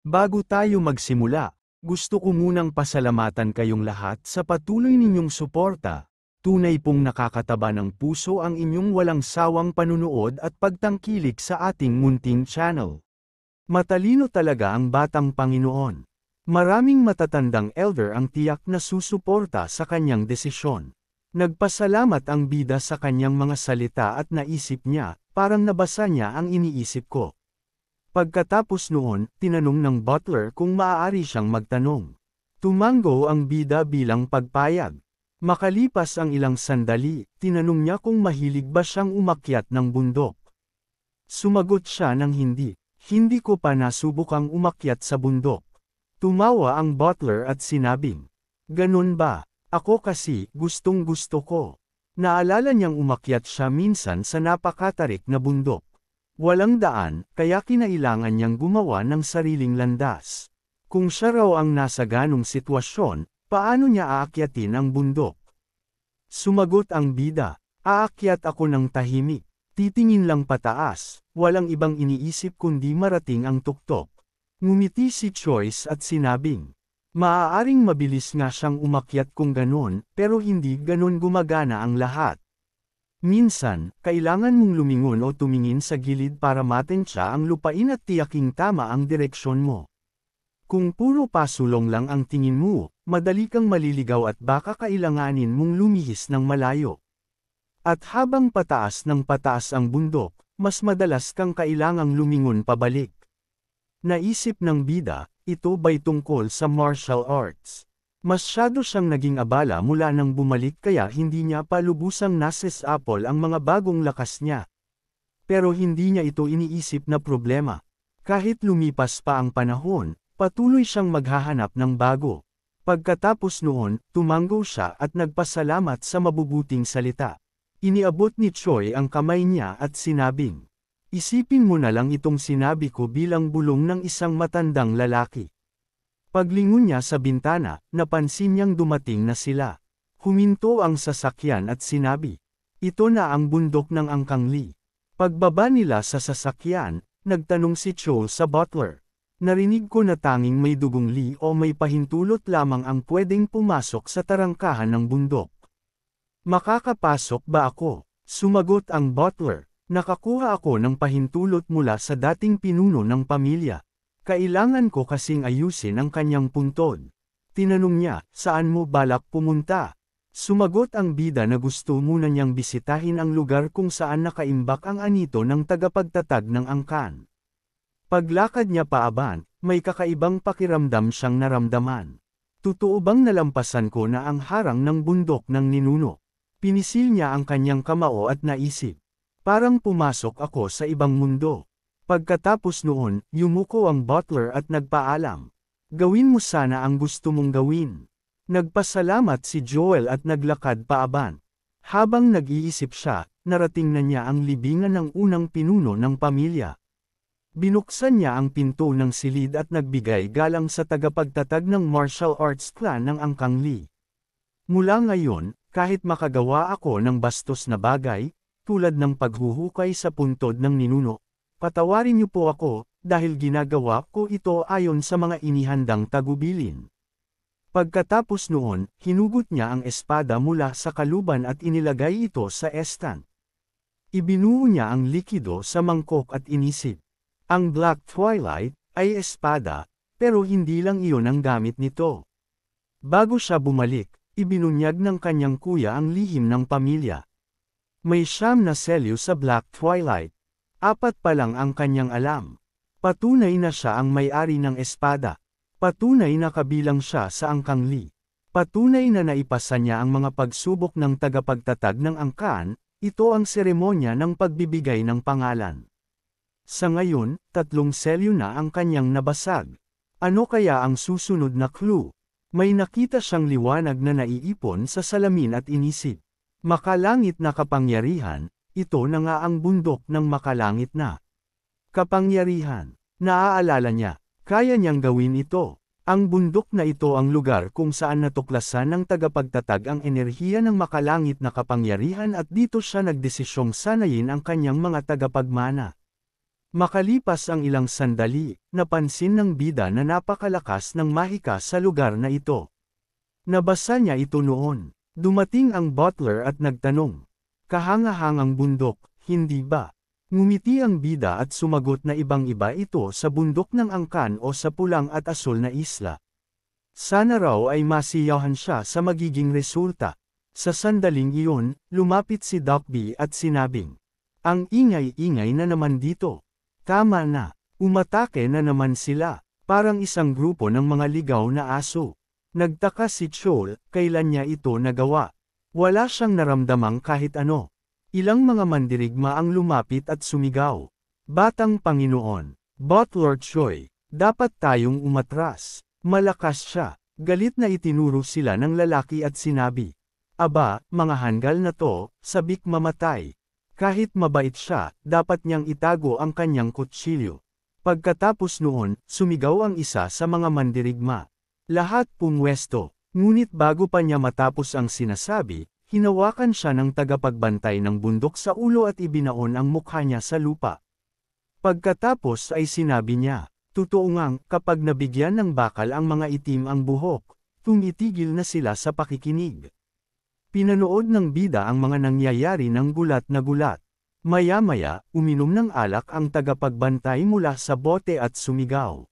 Bago tayo magsimula, gusto ko munang pasalamatan kayong lahat sa patuloy ninyong suporta. Tunay pong nakakataba ng puso ang inyong walang sawang panunood at pagtangkilik sa ating munting channel. Matalino talaga ang batang Panginoon. Maraming matatandang elder ang tiyak na susuporta sa kanyang desisyon. Nagpasalamat ang bida sa kanyang mga salita at naisip niya, parang nabasa niya ang iniisip ko. Pagkatapos noon, tinanong ng butler kung maaari siyang magtanong. Tumango ang bida bilang pagpayag. Makalipas ang ilang sandali, tinanong niya kung mahilig ba siyang umakyat ng bundok. Sumagot siya ng hindi. Hindi ko pa nasubukang umakyat sa bundok. Tumawa ang butler at sinabing, "Ganun ba? Ako kasi, gustong-gusto ko." Naalala niyang umakyat siya minsan sa napakatarik na bundok. Walang daan, kaya kinailangan niyang gumawa ng sariling landas. Kung siya raw ang nasa ganong sitwasyon, paano niya aakyatin ang bundok? Sumagot ang bida, "Aakyat ako ng tahimik. Titingin lang pataas, walang ibang iniisip kundi marating ang tuktok." Ngumiti si Choice at sinabing, "Maaaring mabilis nga siyang umakyat kung ganon, pero hindi ganon gumagana ang lahat. Minsan, kailangan mong lumingon o tumingin sa gilid para matensya ang lupain at tiyaking tama ang direksyon mo. Kung puro pasulong lang ang tingin mo, madali kang maliligaw at baka kailanganin mong lumihis ng malayo. At habang pataas ng pataas ang bundok, mas madalas kang kailangang lumingon pabalik." Naisip ng bida, ito ba'y tungkol sa martial arts? Masyado siyang naging abala mula nang bumalik kaya hindi niya pa lubusang nasesapol ang mga bagong lakas niya. Pero hindi niya ito iniisip na problema. Kahit lumipas pa ang panahon, patuloy siyang maghahanap ng bago. Pagkatapos noon, tumango siya at nagpasalamat sa mabubuting salita. Iniabot ni Choi ang kamay niya at sinabing, "Isipin mo na lang itong sinabi ko bilang bulong ng isang matandang lalaki." Paglingon niya sa bintana, napansin niyang dumating na sila. Huminto ang sasakyan at sinabi, "Ito na ang bundok ng Angkang Lee." Pagbaba nila sa sasakyan, nagtanong si Cho sa butler, "Narinig ko na tanging may dugong Lee o may pahintulot lamang ang pwedeng pumasok sa tarangkahan ng bundok. Makakapasok ba ako?" Sumagot ang butler, "Nakakuha ako ng pahintulot mula sa dating pinuno ng pamilya. Kailangan ko kasing ayusin ang kanyang puntod." Tinanong niya, "Saan mo balak pumunta?" Sumagot ang bida na gusto muna niyang bisitahin ang lugar kung saan nakaimbak ang anito ng tagapagtatag ng angkan. Paglakad niya paaban, may kakaibang pakiramdam siyang naramdaman. "Totoo bang nalampasan ko na ang harang ng bundok ng ninuno?" Pinisil niya ang kanyang kamao at naisip, "Parang pumasok ako sa ibang mundo." Pagkatapos noon, yumuko ang butler at nagpaalam, "Gawin mo sana ang gusto mong gawin." Nagpasalamat si Joel at naglakad paaban. Habang nag-iisip siya, narating na niya ang libingan ng unang pinuno ng pamilya. Binuksan niya ang pinto ng silid at nagbigay galang sa tagapagtatag ng martial arts clan ng Angkang Lee. "Mula ngayon, kahit makagawa ako ng bastos na bagay, tulad ng paghuhukay sa puntod ng ninuno, patawarin niyo po ako, dahil ginagawa ko ito ayon sa mga inihandang tagubilin." Pagkatapos noon, hinugot niya ang espada mula sa kaluban at inilagay ito sa estan. Ibinuo niya ang likido sa mangkok at inisip, "Ang Black Twilight ay espada, pero hindi lang iyon ang gamit nito." Bago siya bumalik, ibinunyag ng kanyang kuya ang lihim ng pamilya. May 9 na selyo sa Black Twilight. 4 pa lang ang kanyang alam. Patunay na siya ang may-ari ng espada. Patunay na kabilang siya sa Angkang Lee. Patunay na naipasa niya ang mga pagsubok ng tagapagtatag ng angkan, ito ang seremonya ng pagbibigay ng pangalan. Sa ngayon, 3 selyo na ang kanyang nabasag. Ano kaya ang susunod na clue? May nakita siyang liwanag na naiipon sa salamin at inisip, "Makalangit na kapangyarihan, ito na nga ang bundok ng makalangit na kapangyarihan." Naaalala niya, kaya niyang gawin ito. Ang bundok na ito ang lugar kung saan natuklasan ng tagapagtatag ang enerhiya ng makalangit na kapangyarihan at dito siya nagdesisyong sanayin ang kanyang mga tagapagmana. Makalipas ang ilang sandali, napansin ng bida na napakalakas ng mahika sa lugar na ito. Nabasa niya ito noon. Dumating ang butler at nagtanong, "Kahangahangang bundok, hindi ba?" Ngumiti ang bida at sumagot na ibang-iba ito sa bundok ng angkan o sa pulang at asul na isla. Sana raw ay masiyahan siya sa magiging resulta. Sa sandaling iyon, lumapit si Duckby at sinabing, "Ang ingay-ingay na naman dito. Tama na, umatake na naman sila, parang isang grupo ng mga ligaw na aso." Nagtaka si Chol, kailan niya ito nagawa. Wala siyang naramdamang kahit ano. Ilang mga mandirigma ang lumapit at sumigaw, "Batang Panginoon, Butler Choi, dapat tayong umatras." Malakas siya. Galit na itinuro sila ng lalaki at sinabi, "Aba, mga hanggal na to, sabik mamatay. Kahit mabait siya, dapat niyang itago ang kanyang kutsilyo." Pagkatapos noon, sumigaw ang isa sa mga mandirigma, "Lahat pumwesto." Ngunit bago pa niya matapos ang sinasabi, hinawakan siya ng tagapagbantay ng bundok sa ulo at ibinaon ang mukha niya sa lupa. Pagkatapos ay sinabi niya, "Totoo ngang, kapag nabigyan ng bakal ang mga itim ang buhok, tumitigil na sila sa pakikinig." Pinanood ng bida ang mga nangyayari ng gulat na gulat. Maya-maya, uminom ng alak ang tagapagbantay mula sa bote at sumigaw.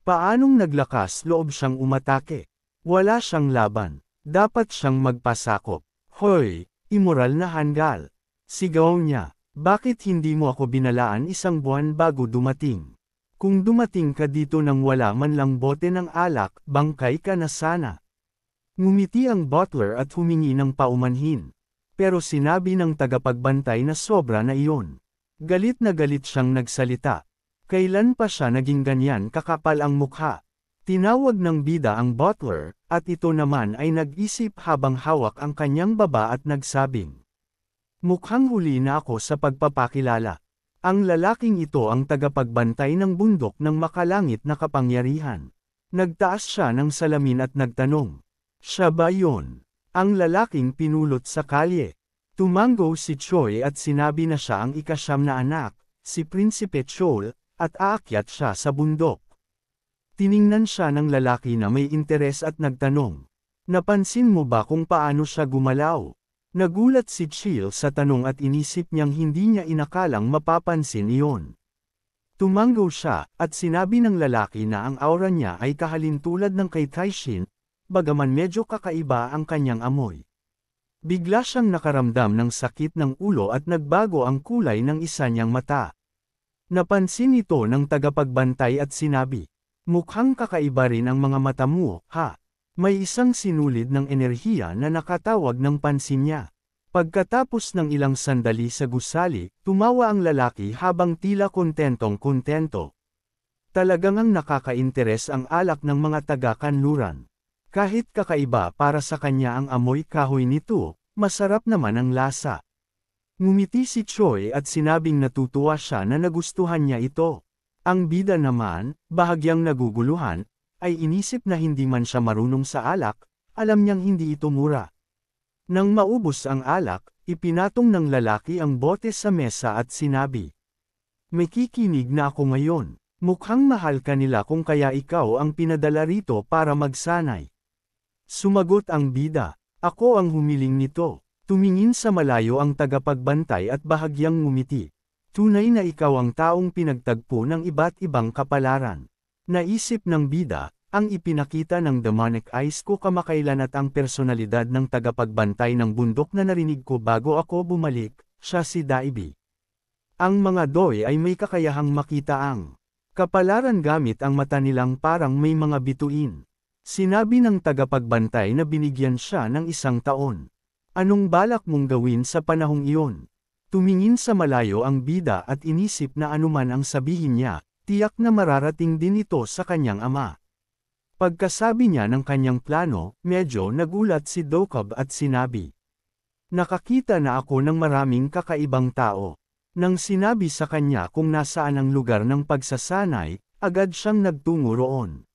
Paanong naglakas loob siyang umatake? Wala siyang laban. Dapat siyang magpasakop. "Hoy, immoral na hanggal!" Sigaw niya. "Bakit hindi mo ako binalaan isang buwan bago dumating? Kung dumating ka dito nang wala man lang bote ng alak, bangkay ka na sana." Ngumiti ang butler at humingi ng paumanhin. Pero sinabi ng tagapagbantay na sobra na iyon. Galit na galit siyang nagsalita. Kailan pa siya naging ganyan kakapal ang mukha? Tinawag ng bida ang butler, at ito naman ay nag-isip habang hawak ang kanyang baba at nagsabing, "Mukhang huli na ako sa pagpapakilala." Ang lalaking ito ang tagapagbantay ng bundok ng makalangit na kapangyarihan. Nagtaas siya ng salamin at nagtanong, "Siya ba yun?" Ang lalaking pinulot sa kalye. Tumango si Choi at sinabi na siya ang ika-9 na anak, si Prinsipe Chol, at aakyat siya sa bundok. Tiningnan siya ng lalaki na may interes at nagtanong, "Napansin mo ba kung paano siya gumalaw?" Nagulat si Chil sa tanong at inisip niyang hindi niya inakalang mapapansin iyon. Tumango siya, at sinabi ng lalaki na ang aura niya ay kahalintulad ng kay Taishin, bagaman medyo kakaiba ang kanyang amoy. Bigla siyang nakaramdam ng sakit ng ulo at nagbago ang kulay ng isa niyang mata. Napansin ito ng tagapagbantay at sinabi, "Mukhang kakaiba rin ang mga mata mo, ha?" May isang sinulid ng enerhiya na nakatawag ng pansin niya. Pagkatapos ng ilang sandali sa gusali, tumawa ang lalaki habang tila kontentong-kontento. Talagang ang nakaka-interes ang alak ng mga taga-kanluran. Kahit kakaiba para sa kanya ang amoy kahoy nito, masarap naman ang lasa. Ngumiti si Choi at sinabing natutuwa siya na nagustuhan niya ito. Ang bida naman, bahagyang naguguluhan, ay inisip na hindi man siya marunong sa alak, alam niyang hindi ito mura. Nang maubos ang alak, ipinatong ng lalaki ang bote sa mesa at sinabi, "May kikinig na ako ngayon. Mukhang mahal ka nila kung kaya ikaw ang pinadala rito para magsanay." Sumagot ang bida, "Ako ang humiling nito." Tumingin sa malayo ang tagapagbantay at bahagyang ngumiti. Tunay na ikaw ang taong pinagtagpo ng iba't ibang kapalaran. Naisip ng bida, ang ipinakita ng demonic eyes ko kamakailan at ang personalidad ng tagapagbantay ng bundok na narinig ko bago ako bumalik, siya si Daibi. Ang mga doy ay may kakayahang makita ang kapalaran gamit ang mata nilang parang may mga bituin. Sinabi ng tagapagbantay na binigyan siya ng 1 taon. "Anong balak mong gawin sa panahong iyon?" Tumingin sa malayo ang bida at inisip na anuman ang sabihin niya, tiyak na mararating din ito sa kanyang ama. Pagkasabi niya ng kanyang plano, medyo nagulat si Dokab at sinabi, "Nakakita na ako ng maraming kakaibang tao." Nang sinabi sa kanya kung nasaan ang lugar ng pagsasanay, agad siyang nagtungo roon.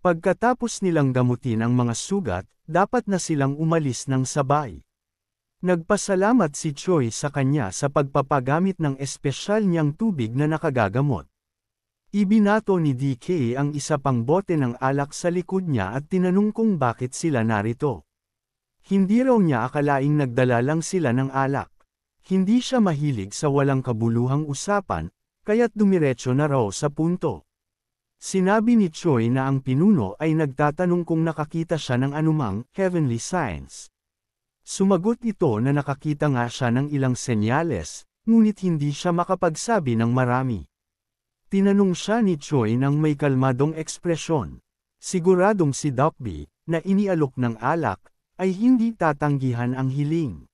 Pagkatapos nilang gamutin ang mga sugat, dapat na silang umalis ng sabay. Nagpasalamat si Choi sa kanya sa pagpapagamit ng espesyal niyang tubig na nakagagamot. Ibinato ni DK ang isa pang bote ng alak sa likod niya at tinanong kung bakit sila narito. Hindi raw niya akalaing nagdala lang sila ng alak. Hindi siya mahilig sa walang kabuluhang usapan, kaya't dumiretso na raw sa punto. Sinabi ni Choi na ang pinuno ay nagtatanong kung nakakita siya ng anumang heavenly signs. Sumagot ito na nakakita nga siya ng ilang senyales, ngunit hindi siya makapagsabi ng marami. Tinanong siya ni Choi ng may kalmadong ekspresyon. Siguradong si Dokbi, na inialok ng alak, ay hindi tatanggihan ang hiling.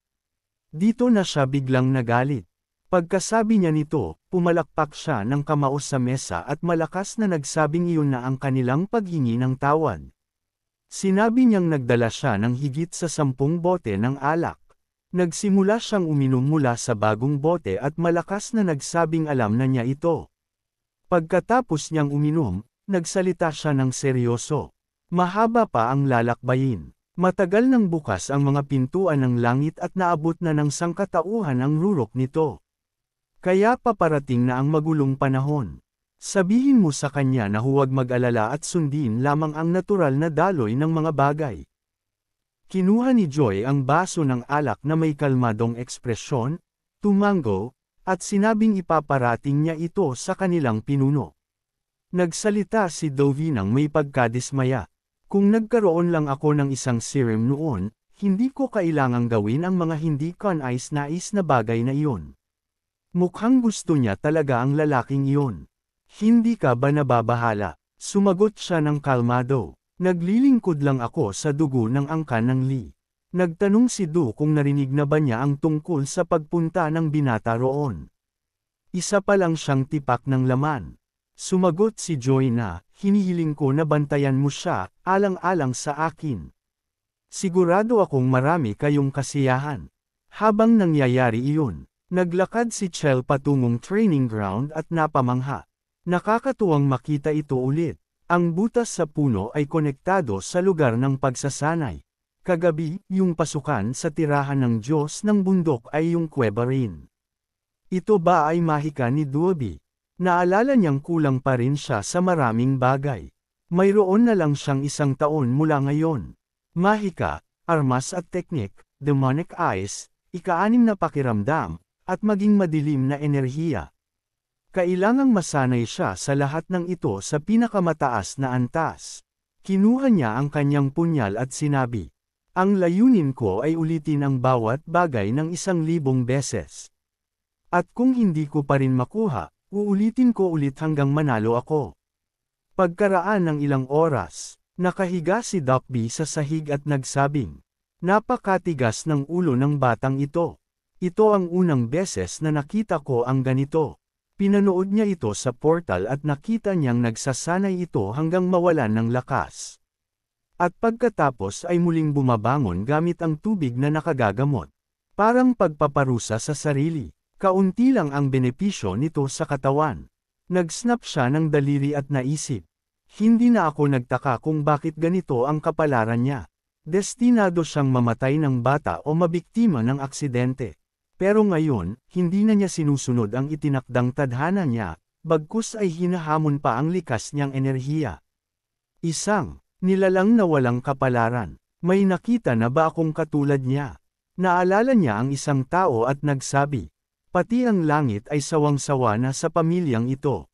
Dito na siya biglang nagalit. Pagkasabi niya nito, pumalakpak siya ng kamao sa mesa at malakas na nagsabing iyon na ang kanilang paghingi ng tawad. Sinabi niyang nagdala siya ng higit sa 10 bote ng alak. Nagsimula siyang uminom mula sa bagong bote at malakas na nagsabing alam na niya ito. Pagkatapos niyang uminom, nagsalita siya ng seryoso. Mahaba pa ang lalakbayin. Matagal nang bukas ang mga pintuan ng langit at naabot na ng sangkatauhan ang rurok nito. Kaya paparating na ang magulong panahon. Sabihin mo sa kanya na huwag mag-alala at sundin lamang ang natural na daloy ng mga bagay. Kinuha ni Joy ang baso ng alak na may kalmadong ekspresyon, tumango, at sinabing ipaparating niya ito sa kanilang pinuno. Nagsalita si Dovie nang may pagkadismaya. Kung nagkaroon lang ako ng isang serum noon, hindi ko kailangang gawin ang mga hindi kanais-nais na bagay na iyon. Mukhang gusto niya talaga ang lalaking iyon. Hindi ka ba nababahala? Sumagot siya ng kalmado. Naglilingkod lang ako sa dugo ng angkan ng Lee. Nagtanong si Du kung narinig na ba niya ang tungkol sa pagpunta ng binata roon. Isa pa lang siyang tipak ng laman. Sumagot si Joy na, hinihiling ko na bantayan mo siya, alang-alang sa akin. Sigurado akong marami kayong kasiyahan. Habang nangyayari iyon, naglakad si Chell patungong training ground at napamangha. Nakakatuwang makita ito ulit. Ang butas sa puno ay konektado sa lugar ng pagsasanay. Kagabi, yung pasukan sa tirahan ng Diyos ng bundok ay yung kuweba rin. Ito ba ay mahika ni Duobi? Naalala niyang kulang pa rin siya sa maraming bagay. Mayroon na lang siyang 1 taon mula ngayon. Mahika, armas at teknik, demonic eyes, ika-6 na pakiramdam, at maging madilim na enerhiya. Kailangang masanay siya sa lahat ng ito sa pinakamataas na antas. Kinuha niya ang kanyang punyal at sinabi, ang layunin ko ay ulitin ang bawat bagay ng 1,000 beses. At kung hindi ko pa rin makuha, uulitin ko ulit hanggang manalo ako. Pagkaraan ng ilang oras, nakahiga si Dokbi sa sahig at nagsabing, napakatigas ng ulo ng batang ito. Ito ang unang beses na nakita ko ang ganito. Pinanood niya ito sa portal at nakita niyang nagsasanay ito hanggang mawalan ng lakas. At pagkatapos ay muling bumabangon gamit ang tubig na nakagagamot. Parang pagpaparusa sa sarili. Kaunti lang ang benepisyo nito sa katawan. Nag-snap siya ng daliri at naisip. Hindi na ako nagtaka kung bakit ganito ang kapalaran niya. Destinado siyang mamatay ng bata o mabiktima ng aksidente. Pero ngayon, hindi na niya sinusunod ang itinakdang tadhana niya, bagkus ay hinahamon pa ang likas niyang enerhiya. Isang nilalang na walang kapalaran. May nakita na ba akong katulad niya? Naalala niya ang isang tao at nagsabi, pati ang langit ay sawang-sawa na sa pamilyang ito.